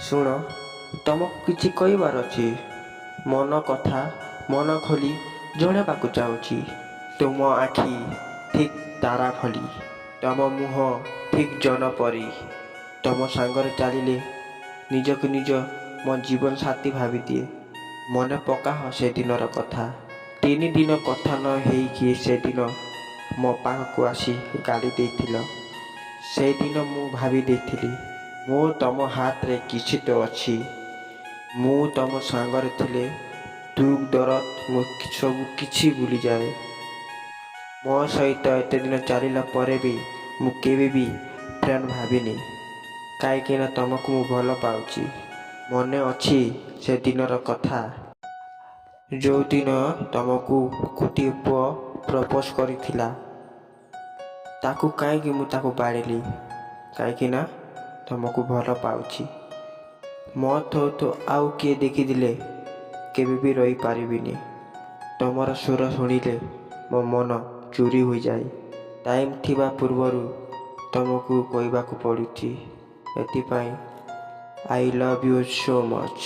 ଶୁଣ, ତମକୁ କିଛି କହିବାର ଅଛି। ମନ କଥା ମନ ଖୋଲି ଜଣାଇବାକୁ ଚାହୁଁଛି। ତୁମ ଆଖି ଠିକ୍ ତାରା ଭଳି, ତମ ମୁହଁ ଠିକ୍ ଜହ୍ନ ପରି। ତମ ସାଙ୍ଗରେ ଚାଲିଲେ ନିଜକୁ ନିଜ ମୋ ଜୀବନ ସାଥୀ ଭାବିଦିଏ। ମନେ ପକାହ ସେଦିନର କଥା। 3 ଦିନ କଥା ନ ହେଇକି ସେଦିନ ମୋ ପାଖକୁ ଆସି ଗାଳି ଦେଇଥିଲ। ସେଇଦିନ ମୁଁ ଭାବି ଦେଇଥିଲି, ମୁଁ ତମ ହାତରେ କିଛି ତ ଅଛି। ମୁଁ ତମ ସାଙ୍ଗରେ ଥିଲେ ଦୁଃଖ ଦରଦ ମୁଁ ସବୁ କିଛି ଭୁଲିଯାଏ। ମୋ ସହିତ ଏତେ ଦିନ ଚାଲିଲା ପରେ ବି ମୁଁ କେବେ ବି ଫ୍ରେଣ୍ଡ ଭାବିନି, କାହିଁକିନା ତମକୁ ମୁଁ ଭଲ ପାଉଛି। ମନେ ଅଛି ସେଦିନର କଥା, ଯେଉଁଦିନ ତମକୁ ଗୋଟିଏ ପୁଅ ପ୍ରପୋଜ କରିଥିଲା। ତାକୁ କାହିଁକି ମୁଁ ତାକୁ ବାଡ଼ିଲି, କାହିଁକିନା ତମକୁ ଭଲ ପାଉଛି। ମୋ ଠୁ ଆଉ କିଏ ଦେଖିଥିଲେ କେବେ ବି ରହିପାରିବିନି। ତମର ସୁର ଶୁଣିଲେ ମୋ ମନ ଚୋରି ହୋଇଯାଏ। ଟାଇମ୍ ଥିବା ପୂର୍ବରୁ ତମକୁ କହିବାକୁ ପଡ଼ୁଛି। ଏଥିପାଇଁ I love you so much.